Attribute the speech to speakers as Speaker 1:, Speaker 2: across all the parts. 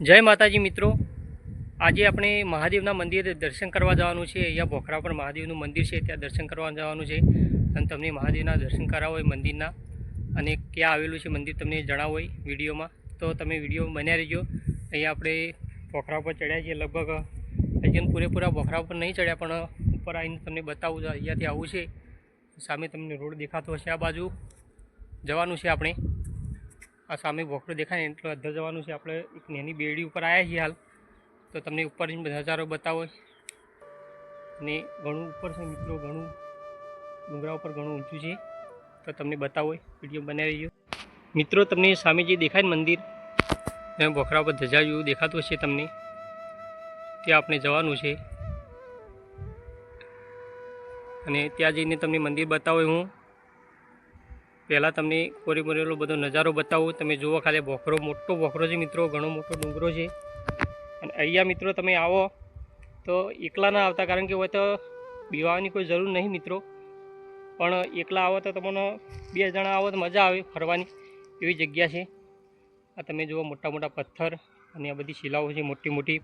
Speaker 1: જય માતાજી મિત્રો, આજે આપણે મહાદેવના મંદિરે દર્શન કરવા જવાનું છે। અહીંયા ભોખરા પર મહાદેવનું મંદિર છે, ત્યાં દર્શન કરવા જવાનું છે અને તમને મહાદેવના દર્શન કરાવો હોય મંદિરના અને ક્યાં આવેલું છે મંદિર તમને જણાવો હોય વિડીયોમાં, તો તમે વિડીયો બન્યા રહેજો। અહીંયા આપણે ભોખરા પર ચડ્યા છીએ, લગભગ હજી પૂરેપૂરા ભોખરા ઉપર નહીં ચડ્યા પણ ઉપર આવીને તમને બતાવું છું। અહીંયાથી આવું છે, સામે તમને રોડ દેખાતો હશે, આ બાજુ જવાનું છે આપણે। આ સામે ભોખરો દેખાય ને એટલે અધર જવાનું છે આપણે। એક નાની બેડી ઉપર આવ્યા છીએ હાલ, તો તમને ઉપર નજારો બતાવો ને ઘણું ઉપર છે મિત્રો, ઘણું ડુંગરા ઉપર ઘણું ઊંચું છે, તો તમને બતાવો વિડીયો બનાવી રહ્યો મિત્રો। તમને સામે જે દેખાય ને મંદિર, ત્યાં ભોખરા ઉપર ધજા જેવું દેખાતું હશે તમને, ત્યાં આપણે જવાનું છે અને ત્યાં જઈને તમને મંદિર બતાવો હું। પહેલાં તમને કોરેલો બધો નજારો બતાવું, તમે જુઓ ખાલી ભોખરો, મોટો ભોખરો છે મિત્રો, ઘણો મોટો ડુંગરો છે। અને અહીંયા મિત્રો તમે આવો તો એકલા ના આવતા, કારણ કે હોય તો બીવાની કોઈ જરૂર નહીં મિત્રો, પણ એકલા આવો તો તમને 2 જણા આવો તો મજા આવે ફરવાની, એવી જગ્યા છે। આ તમે જુઓ મોટા મોટા પથ્થર અને આ બધી શિલાઓ છે મોટી મોટી।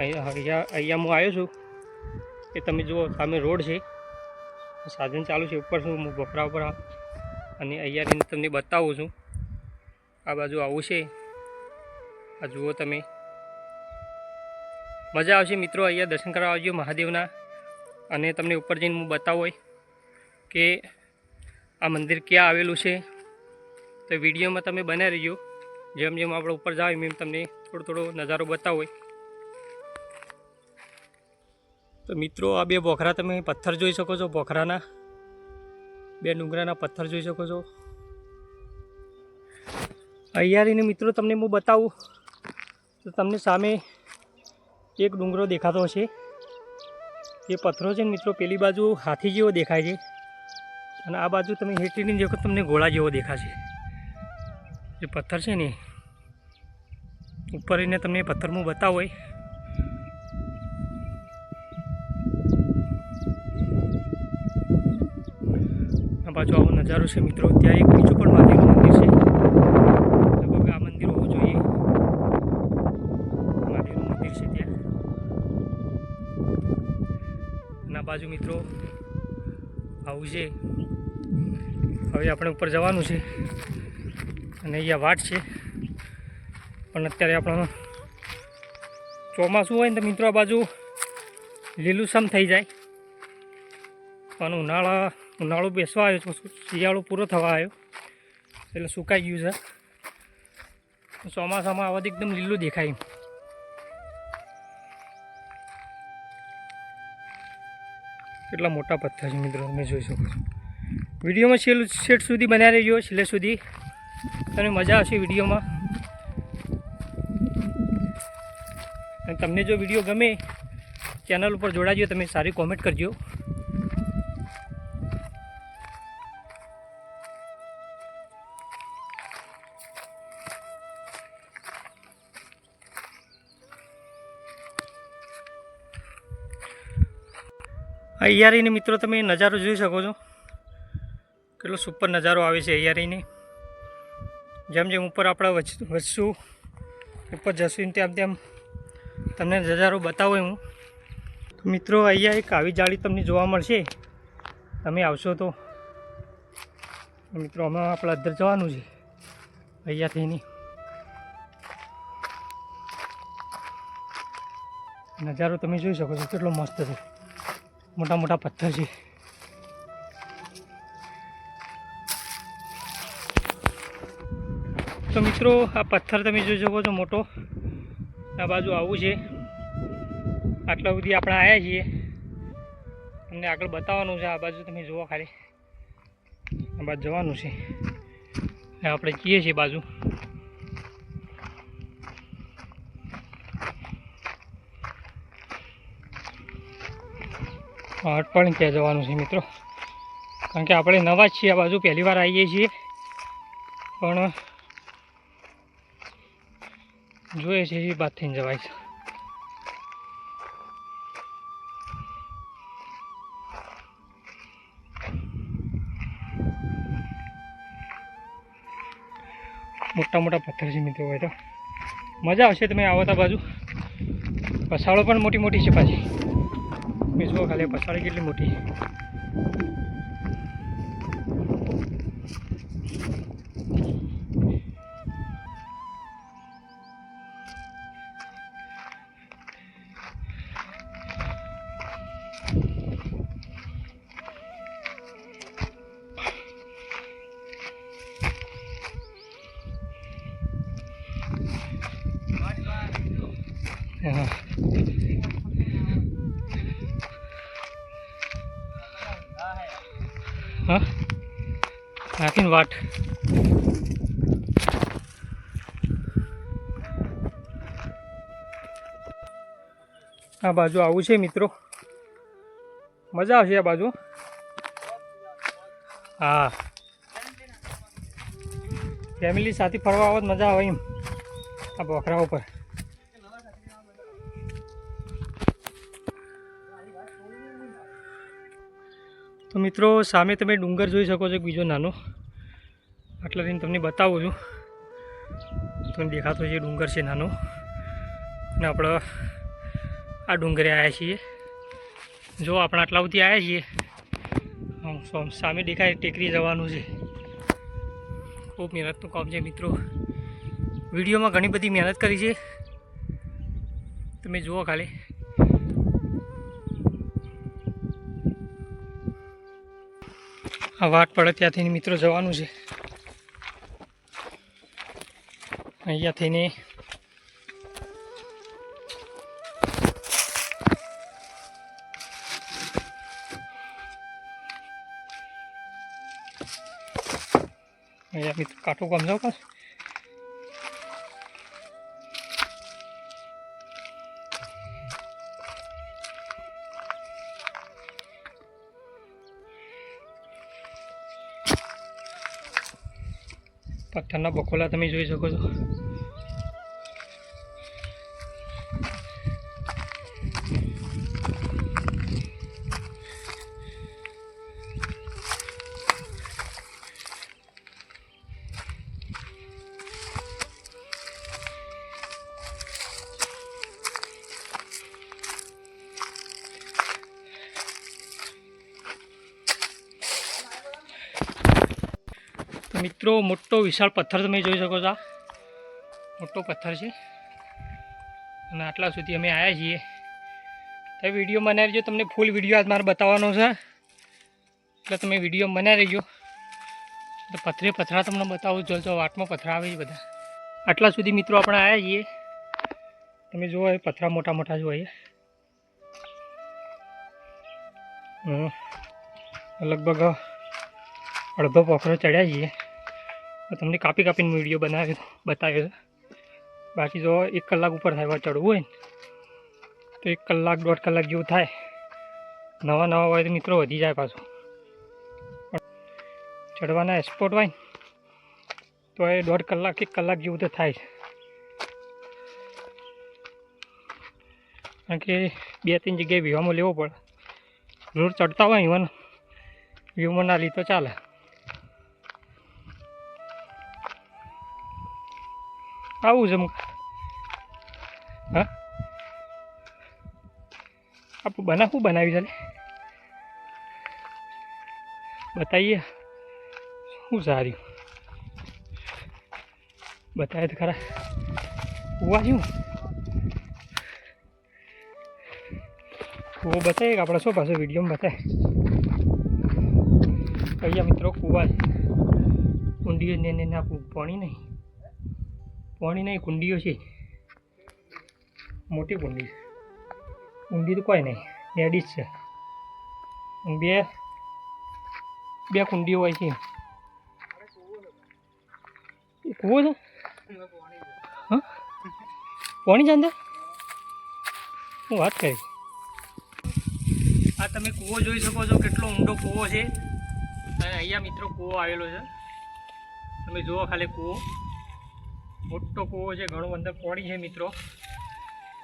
Speaker 1: અહીંયા હું આવ્યો છું એ તમે જુઓ સામે રોડ છે, સાધન ચાલુ છે, ઉપર છું હું ભોખરા ઉપર અને અહીંયા તમને બતાવું છું। આ બાજુ આવું છે, આ જુઓ તમે, મજા આવશે મિત્રો। અહીંયા દર્શન કરવા આવજો મહાદેવના અને તમને ઉપર જઈને હું બતાવું કે આ મંદિર ક્યાં આવેલું છે, તો વિડીયોમાં તમે બન્યા રહીજો। જેમ જેમ આપણે ઉપર જાવ એમ તમને થોડો નજારો બતાવો। તો મિત્રો આ 2 ભોખરા તમે પથ્થર જોઈ શકો છો, ભોખરાના 2 ડુંગરાના પથ્થર જોઈ શકો છો। અહીંયાને મિત્રો તમને હું બતાવું તો તમને સામે એક ડુંગરો દેખાતો હશે, એ પથ્થરો છે ને મિત્રો, પેલી બાજુ હાથી જેવો દેખાય છે અને આ બાજુ તમે હેઠળની દેખો તમને ઘોડા જેવો દેખાશે। જે પથ્થર છે ને ઉપર એને તમને પથ્થર હું બતાવો। આ બાજુ આવો નજારો છે મિત્રો। ત્યાં એક બીજું પણ મહાદેવનું મંદિર છે, લગભગ આ મંદિર હોવું જોઈએ, મહાદેવનું મંદિર છે ત્યાં। અને આ બાજુ મિત્રો આવું છે। હવે આપણે ઉપર જવાનું છે અને અહીંયા વાટ છે, પણ અત્યારે આપણે ચોમાસું હોય ને તો મિત્રો આ બાજુ લીલુંછમ થઈ જાય, પણ ઉનાળો બેસવા આવ્યો, શિયાળો પૂરો થવા આવ્યો એટલે સુકાઈ ગયું છે। ચોમાસામાં આવા એકદમ લીલું દેખાય। કેટલા મોટા પથ્થર છે મિત્રો, તમે જોઈ શકો છો। વિડીયોમાં છેલ્લે સુધી બન્યા રહેજો, છેલ્લે સુધી તમને મજા આવશે વિડીયોમાં। અને તમને જો વિડીયો ગમે, ચેનલ ઉપર જોડાજો, તમે સારી કોમેન્ટ કરજો। અહીંયા રહીને મિત્રો તમે નજારો જોઈ શકો છો, કેટલો સુપર નજારો આવે છે અહીંયા રહીને। જેમ જેમ ઉપર આપણે વધશું, ઉપર જશું તેમ તેમ તમને નજારો બતાવો હું। તો મિત્રો અહીંયા એક આવી જાળી તમને જોવા મળશે, તમે આવશો તો મિત્રો। હમણાં આપણે અંદર જવાનું છે અહીંયાથી, નજારો તમે જોઈ શકો છો કેટલો મસ્ત છે, મોટા મોટા પથ્થર છે। તો મિત્રો આ પથ્થર તમે જોઈ શકો છો મોટો, આ બાજુ આવું છે। આટલા સુધી આપણે આવ્યા છીએ, તમને આગળ બતાવવાનું છે। આ બાજુ તમે જુઓ ખાલી, આ બાજુ જવાનું છે, આપણે જઈએ છીએ બાજુ। અટપણ ત્યાં જવાનું છે મિત્રો, કારણ કે આપણે નવા જ છીએ આ બાજુ, પહેલી વાર આવીએ છીએ, પણ જોઈએ છે એ વાત થઈને જવાય છે। મોટા મોટા પથ્થર છે મિત્રો, હોય તો મજા આવશે તમે આવો તા બાજુ. પસાળો પણ મોટી મોટી છે પાછી. તમે જુઓ ખાલી પસાળી કેટલી મોટી છે. હા હા નાખીને વાટ. આ બાજુ આવું છે મિત્રો, મજા આવશે આ બાજુ. હા ફેમિલી સાથે ફરવા આવો મજા આવે એમ આ બોખરા ઉપર. તો મિત્રો સામે તમે ડુંગર જોઈ શકો છો, બીજો નાનો આટલા દિન તમને બતાવું છું. તમને દેખાતો છે ડુંગર છે નાનો, ને આપણે આ ડુંગરે આવ્યા છીએ. જો આપણે આટલા સુધી આવ્યા છીએ, સામે દેખાય ટેકરી જવાનું છે. ખૂબ મહેનતનું કામ છે મિત્રો. વિડીયોમાં ઘણી બધી મહેનત કરી છે, તમે જુઓ ખાલી. આ વાટ પડે ત્યાંથી મિત્રો જવાનું છે. અહીંયા થઈને અહીંયા મિત્રો કાંઠો કામ જાઓ પાછું. પથ્થરના બકોલા તમે જોઈ શકો છો. મિત્રો મોટો વિશાળ પથ્થર તમે જોઈ શકો છો. આ મોટો પથ્થર છે અને આટલા સુધી અમે આવ્યા છીએ. તો વિડીયો બનાવી રહેજો, તમને ફૂલ વિડીયો આજ મારે બતાવવાનો છે, એટલે તમે વિડીયો બનાવી રહેજો. તો પથરા તમને બતાવું. જો વાટમાં પથરા આવે છે બધા. આટલા સુધી મિત્રો આપણે આવ્યા છીએ. તમે જુઓ એ પથરા મોટા મોટા જોઈએ. લગભગ અડધો પોખરો ચડ્યા છીએ. તમને કાપી કાપીને વિડીયો બતાવ્યો છે. બાકી જો 1 કલાક ઉપર થાય ચડવું હોય ને તો 1 કલાક 1.5 કલાક જેવું થાય. નવા હોય તો મિત્રો વધી જાય પાછું. ચડવાના સ્પોટ હોય ને તો એ 1.5 કલાક 1 કલાક જેવું તો થાય છે. કારણ કે 2-3 જગ્યાએ વ્યૂમાં લેવો પડે. રોડ ચડતા હોય ઇવન વ્યૂમાં ના લી તો ચાલે. આવું છે હા. આપણે શું બનાવી ચાલે બતાવીએ. શું સારું બતાવે તો ખરા. કૂવા શું કૂવો બતાવીએ કે આપણે શું પાછો વિડીયોમાં બતાવે. અહીંયા મિત્રો કૂવા છે. કુંડીઓ ને આપવું પાણી નહીં કુંડીઓ છે. મોટી કુંડી છે. કુંડી તો કોઈ નહીં, નેડી જ છે. બે કુંડીઓ હોય છે. કૂવો છે હા. પાણી જાણતા હું વાત કરી. આ તમે કૂવો જોઈ શકો છો, કેટલો ઊંડો કૂવો છે. અને અહીંયા મિત્રો કૂવો આવેલો છે. તમે જુઓ ખાલી કૂવો મોટો કૂવો છે. ઘણું અંદર પાણી છે મિત્રો.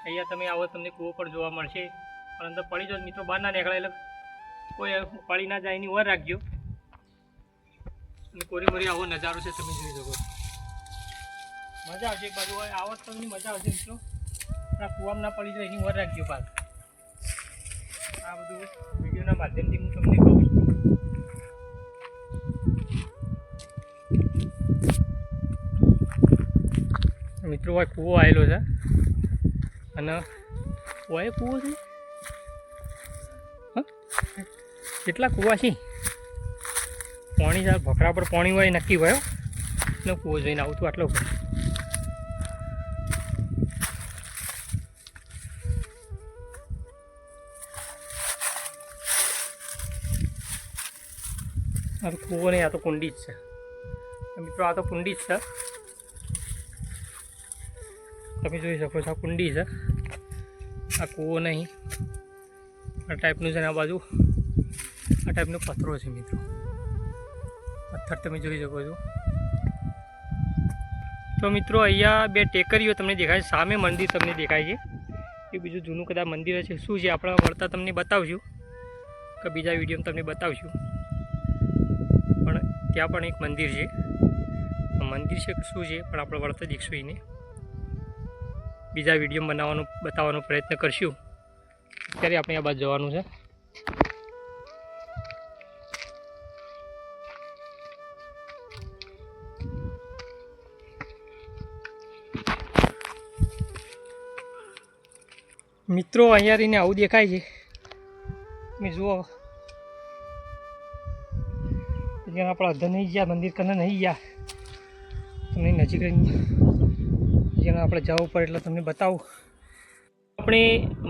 Speaker 1: અહીંયા તમે આવો તમને કૂવો પર જોવા મળશે. પણ અંદર પડી જાઓ મિત્રો, બહાર ના નીકળે એટલે કોઈ પડી ના જાય એની વાર રાખજો. અને કોરી મોરી આવો નજારો છે તમે જોઈ શકો. મજા આવશે. એક બાજુ હોય આવત તમને મજા આવશે મિત્રો. આ કૂવામાં ના પડી જાય એની વાર રાખજો પાછ. આ બધું વિડીયોના માધ્યમથી હું તમને કહું છું. મિત્રો હોય કૂવો આવેલો છે અને હોય કૂવો છે. કેટલા કૂવા છે? પાણી સાર ભખરા પર પાણી હોય નક્કી હોય ને કૂવો જોઈને આવતું આટલો આ તો કૂવો નહીં, આ તો કુંડી જ છે મિત્રો. આ તો કુંડી જ છે, તમે જોઈ શકો છો. આ કુંડી છે, આ કૂવો નહીં. આ ટાઈપનું છે ને આ બાજુ આ ટાઈપનો પથ્થરો છે મિત્રો. પથ્થર તમે જોઈ શકો છો. તો મિત્રો અહીંયા બે ટેકરીઓ તમને દેખાય છે. સામે મંદિર તમને દેખાય છે. એ બીજું જૂનું કદાચ મંદિર છે. શું છે આપણે વળતા તમને બતાવશું કે બીજા વિડીયોમાં તમને બતાવશું. પણ ત્યાં પણ એક મંદિર છે. મંદિર છે કે શું છે પણ આપણે વળતા દેખશું એને. બીજા વિડીયો બતાવવાનો પ્રયત્ન કરશું. અત્યારે આપણે આ બાજુ જવાનું છે. મિત્રો અહીંયા રહીને આવું દેખાય છે. તમે જુઓ જ્યાં આપણે અધર નહીં ગયા, મંદિર કને નહીં ગયા, તમને નજીક જેને આપણે જવું પડે એટલે તમને બતાવું. આપણે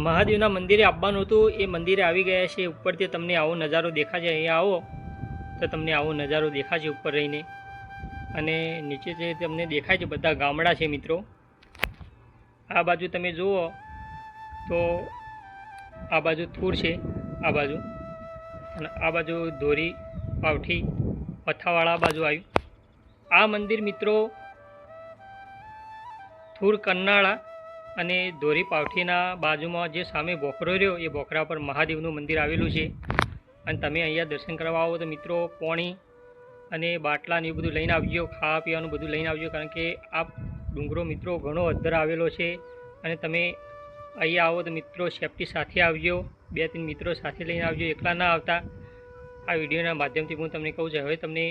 Speaker 1: મહાદેવના મંદિરે આવવાનું હતું, એ મંદિરે આવી ગયા છે. ઉપરથી તમને આવો નજારો દેખાશે. અહીંયા આવો તો તમને આવો નજારો દેખાશે ઉપર રહીને. અને નીચે જે તમને દેખાય છે બધા ગામડા છે મિત્રો. આ બાજુ તમે જુઓ તો આ બાજુ થૂર છે, આ બાજુ, અને આ બાજુ ધોરી પાવઠી પથ્થાવાળા બાજુ આવ્યું. આ મંદિર મિત્રો થૂર કન્નાળા અને ધોરી પાવઠીના બાજુમાં જે સામે બોખરો રહ્યો એ બોખરા પર મહાદેવનું મંદિર આવેલું છે. અને તમે અહીંયા દર્શન કરવા આવો તો મિત્રો પાણી અને બાટલા ને એ બધું લઈને આવજો, ખાવા પીવાનું બધું લઈને આવજો. કારણ કે આ ડુંગરો મિત્રો ઘણો અદ્ધર આવેલો છે. અને તમે અહીંયા આવો તો મિત્રો સેફટી સાથે આવજો. 2-3 મિત્રો સાથે લઈને આવજો, એકલા ના આવતા. આ વિડીયોના માધ્યમથી હું તમને કહું છું. હવે તમને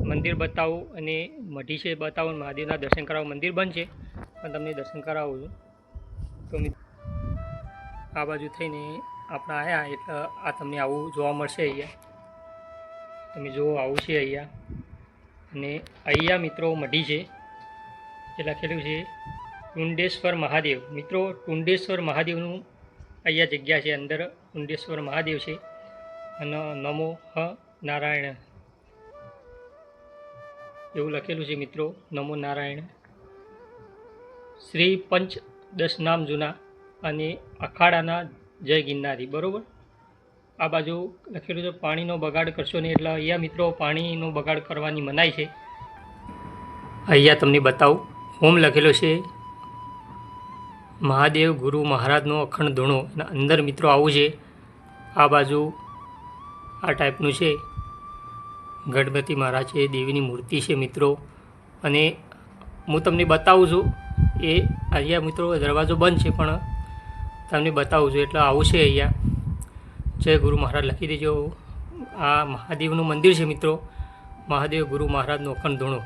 Speaker 1: મંદિર બતાવું અને મઢી છે બતાવું, મહાદેવના દર્શન કરાવું. મંદિર બંધ છે પણ તમને દર્શન કરાવું છું. તો આ બાજુ થઈને આપણે આવ્યા એટલે આ તમને આવું જોવા મળશે. અહીંયા તમે જુઓ આવું છે અહીંયા. અને અહીંયા મિત્રો મઢી છે, જે લખેલું છે ટુંડેશ્વર મહાદેવ. મિત્રો ટુંડેશ્વર મહાદેવનું અહીંયા જગ્યા છે. અંદર ટુંડેશ્વર મહાદેવ છે. અને નમો હ નારાયણ એવું લખેલું છે મિત્રો. નમો નારાયણ. શ્રી પંચ 10 નામ જૂના અને અખાડાના જય ગિરનારી. બરાબર. આ બાજુ લખેલું છે પાણીનો બગાડ કરશો નહીં. એટલે અહીંયા મિત્રો પાણીનો બગાડ કરવાની મનાઈ છે. અહીંયા તમને બતાવું હોમ લખેલો છે મહાદેવ ગુરુ મહારાજનો અખંડ ધૂણો. અને અંદર મિત્રો આવું છે. આ બાજુ આ ટાઈપનું છે. ગણપતિ મહારાજ છે, દેવીની મૂર્તિ છે મિત્રો. અને હું તમને બતાવું છું. એ અહીંયા મિત્રો દરવાજો બંધ છે પણ તમને બતાવું છું. એટલે આવું છે અહીંયા. જય ગુરુ મહારાજ લખી દેજો. આ મહાદેવનું મંદિર છે મિત્રો. મહાદેવ ગુરુ મહારાજનો અખંડ ધૂણો.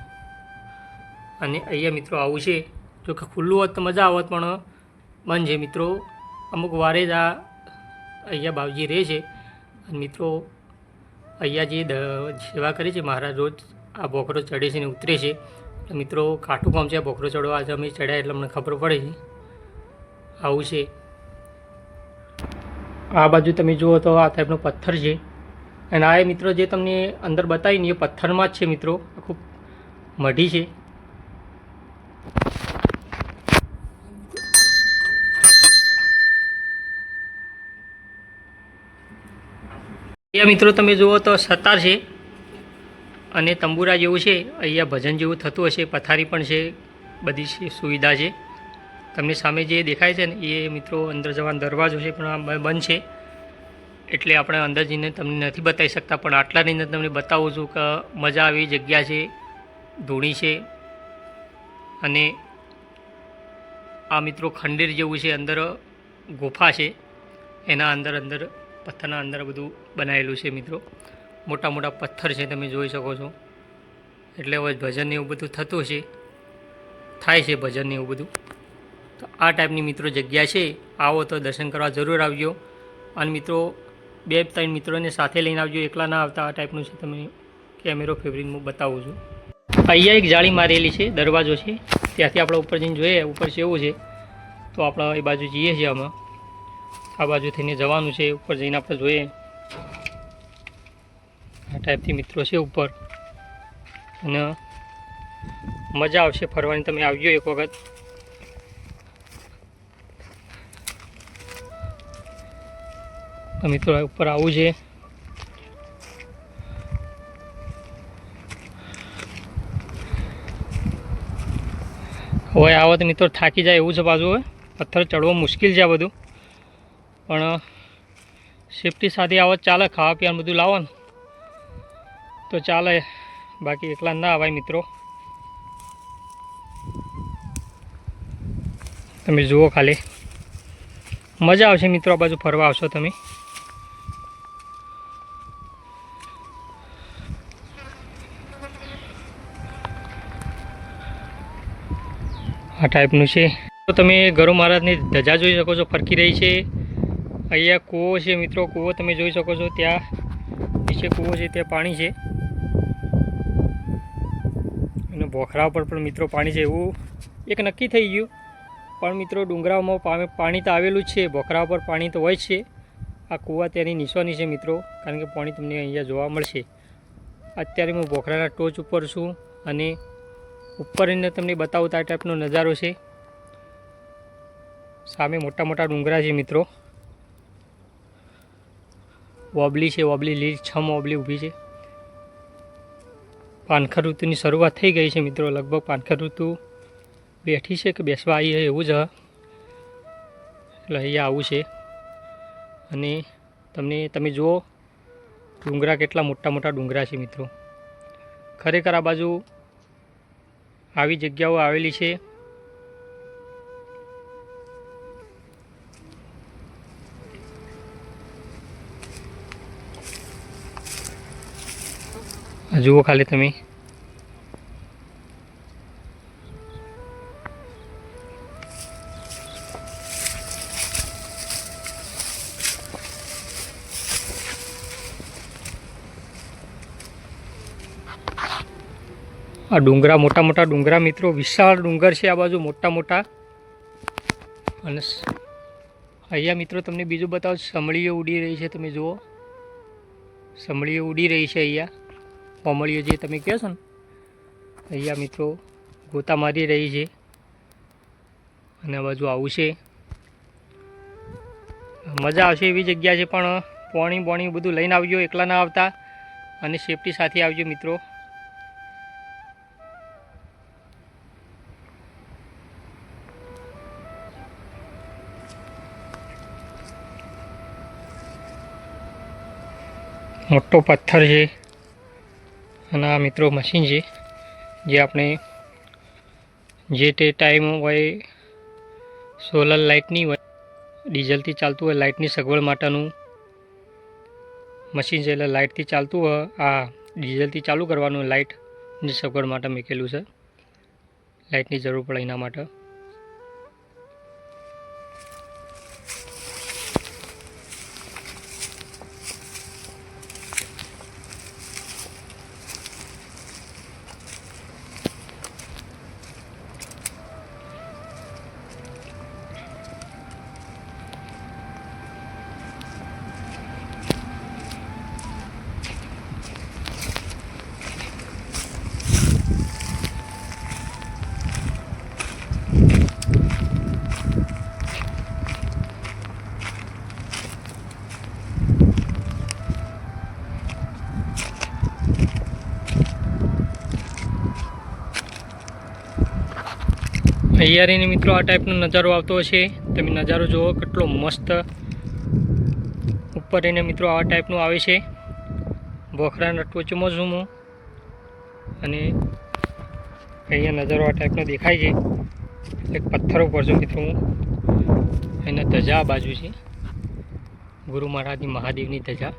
Speaker 1: અને અહીંયા મિત્રો આવું છે. જો કે ખુલ્લું હોત તો મજા આવત પણ બંધ છે મિત્રો. અમુક વારે જ આ અહીંયા બાવજી રહે છે. અને મિત્રો અહીંયા જે સેવા કરે છે મહારાજ, રોજ આ બોખરો ચડે છે ને ઉતરે છે. એટલે મિત્રો કાઠું કામ છે આ બોખરો ચડવા. આજે અમે ચડ્યા એટલે અમને ખબર પડે છે. આવું છે. આ બાજુ તમે જુઓ તો આ ટાઈપનો પથ્થર છે. અને આ મિત્રો જે તમને અંદર બતાવીને એ પથ્થરમાં જ છે મિત્રો. આખું મઢી છે. અહીંયા મિત્રો તમે જુઓ તો સતાર છે અને તંબુરા જેવું છે. અહીંયા ભજન જેવું થતું હશે. પથારી પણ છે, બધી સુવિધા છે. તમને સામે જે દેખાય છે ને એ મિત્રો અંદર જવાનો દરવાજો છે પણ આ બંધ છે. એટલે આપણે અંદર જઈને તમને નથી બતાવી શકતા. પણ આટલા રહીને તમને બતાવું છું કે મજા આવી જગ્યા છે. ધૂણી છે અને આ મિત્રો ખંડેર જેવું છે, અંદર ગુફા છે, એના અંદર પથ્થરના અંદર બધું બનાવેલું છે મિત્રો. મોટા મોટા પથ્થર છે, તમે જોઈ શકો છો. એટલે હવે ભજન એવું બધું થતું છે, થાય છે ભજન એવું બધું. તો આ ટાઈપની મિત્રો જગ્યા છે. આવો તો દર્શન કરવા જરૂર આવજો. અને મિત્રો 2-3 મિત્રોને સાથે લઈને આવજો, એકલા ના આવતા. આ ટાઈપનું છે, તમે કેમેરો ફેવરીને હું બતાવું છું. અહીંયા એક જાળી મારેલી છે, દરવાજો છે, ત્યાંથી આપણે ઉપર જઈને જોઈએ ઉપર કેવું છે. તો આપણે એ બાજુ જઈએ છીએ. આમાં આ બાજુ થઈને જવાનું છે, ઉપર જઈને આપણે જોઈએ. આ ટાઈપથી મિત્રો છે ઉપર, અને મજા આવશે ફરવાની. તમે આવજો એક વખત. તો મિત્રો ઉપર આવું છે. હવે આવો તો મિત્રો થાકી જાય એવું છે પાછું. હવે પથ્થર ચડવો મુશ્કેલ છે આ બધું, પણ સેફટી સાથે આવો ચાલે. ખાવા પીવાનું બધું લાવો ને તો ચાલે, બાકી એકલા ના આવાય મિત્રો. તમે જુઓ ખાલી, મજા આવશે મિત્રો. આ બાજુ ફરવા આવશો તમે. આ ટાઈપનું છે. તો તમે ગરુ મહારાજની ધજા જોઈ શકો છો, ફરકી રહી છે. અહીંયા કૂવો છે મિત્રો, કૂવો તમે જોઈ શકો છો. ત્યાં નીચે કૂવો છે, ત્યાં પાણી છે, અને ભોખરા ઉપર પણ મિત્રો પાણી છે. એવું એક નક્કી થઈ ગયું. પણ મિત્રો ડુંગરામાં પાણી તો આવેલું જ છે, ભોખરા ઉપર પાણી તો હોય જ છે. આ કૂવા તેની નિશાની છે મિત્રો, કારણ કે પાણી તમને અહીંયા જોવા મળશે. અત્યારે હું ભોખરાના ટોચ ઉપર છું, અને ઉપર એને તમને બતાવું તો આ ટાઈપનો નજારો છે. સામે મોટા મોટા ડુંગરા છે મિત્રો. વોબલી છે, વોબલી લીલીછમ વોબલી ઊભી છે. પાનખર ઋતુની શરૂઆત થઈ ગઈ છે મિત્રો. લગભગ પાનખર ઋતુ બેઠી છે કે બેસવા આવી છે એવું જ. એટલે અહીંયા આવું છે. અને તમે જુઓ ડુંગરા, કેટલા મોટા મોટા ડુંગરા છે મિત્રો. ખરેખર આ બાજુ આવી જગ્યાઓ આવેલી છે. જુઓ ખાલી તમે. આ ડુંગરા, મોટા મોટા ડુંગરા મિત્રો, વિશાળ ડુંગર છે આ બાજુ, મોટા મોટા. અને અહીંયા મિત્રો તમને બીજું બતાવો, સમળીઓ ઉડી રહી છે. તમે જુઓ, સમળીઓ ઉડી રહી છે અહીંયા. કોમળીઓ જે તમે કહો છો ને, અહીંયા મિત્રો ગોતા મારી રહી છે. અને આ બાજુ આવું છે. મજા આવશે એવી જગ્યા છે. પણ પાણી બધું લઈને આવજો, એકલા ના આવતા, અને સેફટી સાથે આવજો મિત્રો. મોટો પથ્થર છે, અને આ મિત્રો મશીન છે, જે આપણે જે તે ટાઈમ હોય સોલર લાઇટની હોય, ડીઝલથી ચાલતું હોય લાઇટની સગવડ માટેનું મશીન છે. એટલે લાઇટથી ચાલતું હોય, આ ડીઝલથી ચાલુ કરવાનું લાઇટની સગવડ માટે મૂકેલું છે. લાઇટની જરૂર પડે એના માટે. હૈયારીને મિત્રો આ ટાઈપનો નજારો આવતો હશે. તમે નજારો જુઓ કેટલો મસ્ત. ઉપર એને મિત્રો આ ટાઈપનું આવે છે. ભોખરાના ટોચમાં છું હું, અને અહીંયા નજારો આ ટાઈપનો દેખાય છે. એક પથ્થર ઉપર છું મિત્રો હું. એના ધજા આ બાજુ છે, ગુરુ મહારાજની મહાદેવની ધજા.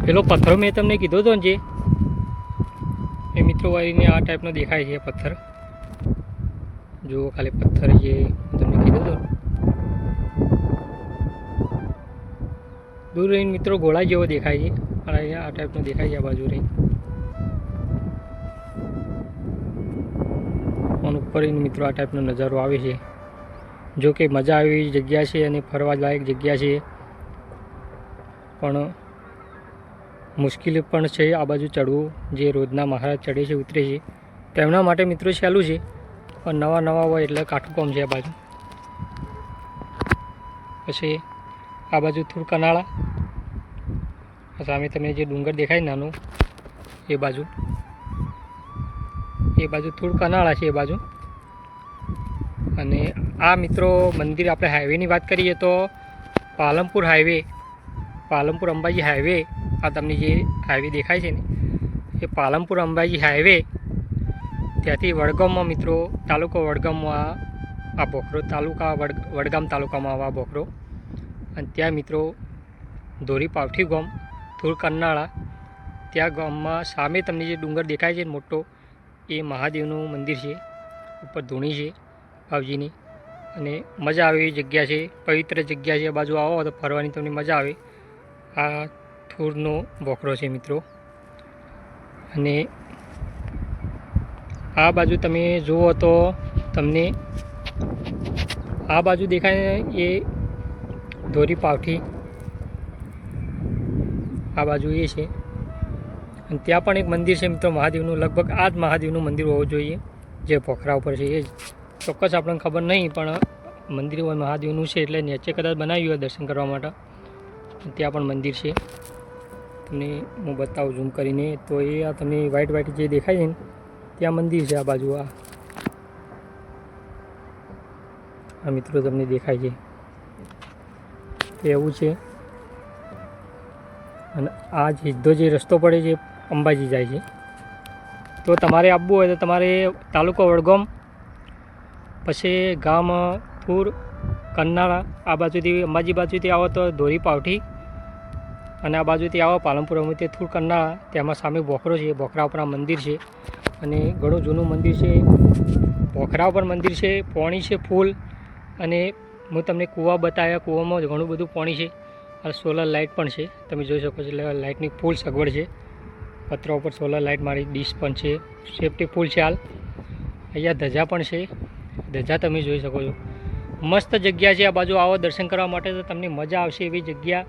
Speaker 1: પેલો પથ્થર મેં તમને કીધો હતો ને જે એ મિત્રો વાળીને આ ટાઈપનો દેખાય છે પથ્થર. જુઓ ખાલી પથ્થર જે તમને કીધું હતો દૂર રહીને મિત્રો ગોળા જેવો દેખાય છે. અને અહીંયા આ ટાઈપનો દેખાય છે આ બાજુ રહી. અને ઉપર મિત્રો આ ટાઈપનો નજારો આવે છે. જો કે મજા આવે એવી જગ્યા છે અને ફરવા લાયક જગ્યા છે, પણ મુશ્કેલી પણ છે આ બાજુ ચડવું. જે રોજના મહારાજ ચડે છે ઉતરે છે તેમના માટે મિત્રો સહેલું છે, પણ નવા હોય એટલે કાઠું કામ છે આ બાજુ. પછી આ બાજુ થોડું કનાળા, સામે તમે જે ડુંગર દેખાય નાનું એ બાજુ થોડું કનાળા છે એ બાજુ. અને આ મિત્રો મંદિર આપણે હાઈવેની વાત કરીએ તો પાલનપુર હાઈવે, પાલનપુર અંબાજી હાઈવે, આ તમને જે હાઈવે દેખાય છે ને એ પાલનપુર અંબાજી હાઈવે. ત્યાંથી વડગામમાં મિત્રો તાલુકો વડગામમાં આ બોખરો તાલુકા, વડગામ તાલુકામાં આવા બોખરો. અને ત્યાં મિત્રો ધોરી પાવઠી ગામ, થોડું કરનાળા, ત્યાં ગામમાં સામે તમને જે ડુંગર દેખાય છે મોટો એ મહાદેવનું મંદિર છે. ઉપર ધૂણી છે બાવજીની, અને મજા આવે એવી જગ્યા છે, પવિત્ર જગ્યા છે. બાજુ આવો તો ફરવાની તમને મજા આવે. આ થૂરનો બોખરો છે મિત્રો. અને આ બાજુ તમે જુઓ તો તમને આ બાજુ દેખાય એ ધોરી પાવઠી, આ બાજુ એ છે. અને ત્યાં પણ એક મંદિર છે મિત્રો મહાદેવનું. લગભગ આ જ મહાદેવનું મંદિર હોવું જોઈએ જે પોખરા ઉપર છે. એ ચોક્કસ આપણને ખબર નહીં, પણ મંદિર હોય મહાદેવનું છે એટલે નીચે કદાચ બનાવ્યું હોય દર્શન કરવા માટે. ત્યાં પણ મંદિર છે, તમને હું બતાવું ઝૂમ કરીને. તો એ આ તમને વ્હાઈટ જે દેખાય છે ને ત્યાં મંદિર છે. આ બાજુ આ મિત્રો તમને દેખાય છે તો એવું છે. અને આ સીધો જે રસ્તો પડે છે અંબાજી જાય છે. તો તમારે આવવું હોય તો તમારે તાલુકો વડગામ, પછી ગામ થૂર, કરનાળા, આ બાજુથી અંબાજી બાજુથી આવો તો ધોરી પાવઠી, અને આ બાજુથી આવો પાલનપુર તે થૂર કરનાળા. તેમાં સામે બોખરો છે, બોખરા ઉપર આ મંદિર છે અને ઘણું જૂનું મંદિર છે. બોખરા ઉપર મંદિર છે, પાણી છે ફૂલ. અને હું તમને કૂવા બતાવ્યા, કૂવામાં ઘણું બધું પાણી છે. આ સોલર લાઇટ પણ છે, તમે જોઈ શકો છો. એટલે લાઇટની ફૂલ સગવડ છે. પતરા ઉપર સોલર લાઇટ મારી ડીશ પણ છે, સેફટી ફૂલ છે. હાલ અહીંયા ધજા પણ છે, ધજા તમે જોઈ શકો છો. મસ્ત જગ્યા છે. આ બાજુ આવો દર્શન કરવા માટે તો તમને મજા આવશે એવી જગ્યા.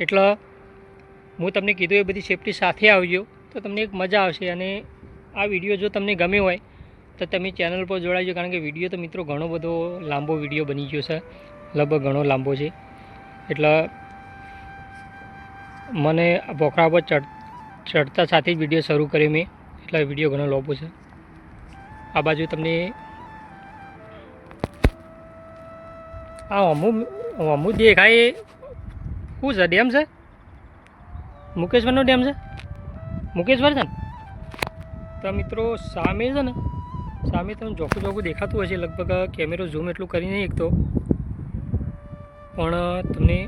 Speaker 1: એટલે હું તમને કીધું એ બધી સેફટી સાથે આવજો તો તમને એક મજા આવશે. અને આ વિડીયો જો તમને ગમ્યો હોય તો તમે ચેનલ પર જોડાજો, કારણ કે વિડીયો તો મિત્રો ઘણો બધો લાંબો વિડીયો બની ગયો છે, લગભગ ઘણો લાંબો છે. એટલે મને બોખરા પર ચડતા સાથે જ વિડીયો શરૂ કર્યો મેં, એટલે વિડીયો ઘણો લાંબો છે. આ બાજુ તમને આ અમુક દેખાય શું છે? ડેમ છે, મુકેશ્વરનો ડેમ છે. મુકેશ્વર છે ને? તો મિત્રો સામે છે ને, સામે તમને ચોખ્ખું દેખાતું હશે. લગભગ કેમેરો ઝૂમ એટલું કરી નહીં એકતો, પણ તમને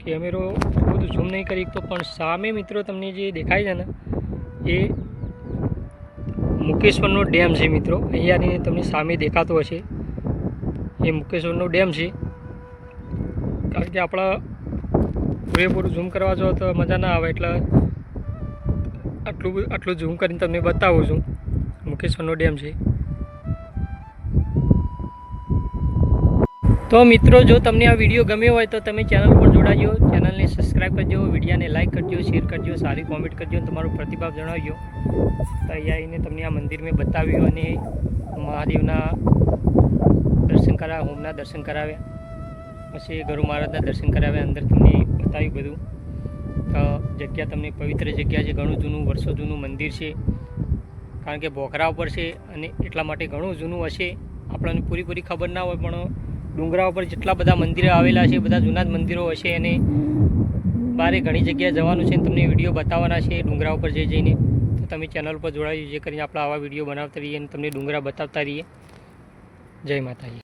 Speaker 1: કેમેરો બધું ઝૂમ નહીં કરી શકતો. પણ સામે મિત્રો તમને જે દેખાય છે ને એ મુકેશ્વરનો ડેમ છે મિત્રો. અહીંયાની તમને સામે દેખાતો હશે એ મુકેશ્વરનો ડેમ છે. કારણ કે આપણા પૂરેપૂરું ઝૂમ કરવા જો તો મજા ના આવે, એટલે આટલું ઝૂમ કરીને તમને બતાવું છું. મુકેશ્વરનો ડેમ છે. તો મિત્રો જો તમને આ વિડીયો ગમ્યો હોય તો તમે ચેનલ પર જોડાજો, ચેનલને સબસ્ક્રાઈબ કરજો, વિડીયોને લાઇક કરજો, શેર કરજો, સારી કોમેન્ટ કરજો અને તમારો પ્રતિભાવ જણાવજો. તો અહીંયા આવીને તમને આ મંદિર મેં બતાવ્યું અને મહાદેવના દર્શન કરાવ્યા, હોમના દર્શન કરાવ્યા, પછી ગુરુ મહારાજના દર્શન કરાવ્યા. અંદર તમને બતાવ્યું બધું. તો જગ્યા તમને પવિત્ર જગ્યા છે, ઘણું જૂનું, વર્ષો જૂનું મંદિર છે. કારણ કે બોખરા ઉપર છે અને એટલા માટે ઘણું જૂનું હશે. આપણને પૂરી ખબર ના હોય, પણ ડુંગરા ઉપર જેટલા બધા મંદિરો આવેલા છે બધા જૂના જ મંદિરો હશે. અને બારે ઘણી જગ્યાએ જવાનું છે અને તમને વિડીયો બતાવવાના છે ડુંગરા ઉપર જઈને. તો તમે ચેનલ પર જોડાજો, જે કરીને આપણે આવા વિડીયો બનાવતા રહીએ અને તમને ડુંગરા બતાવતા રહીએ. જય માતાજી.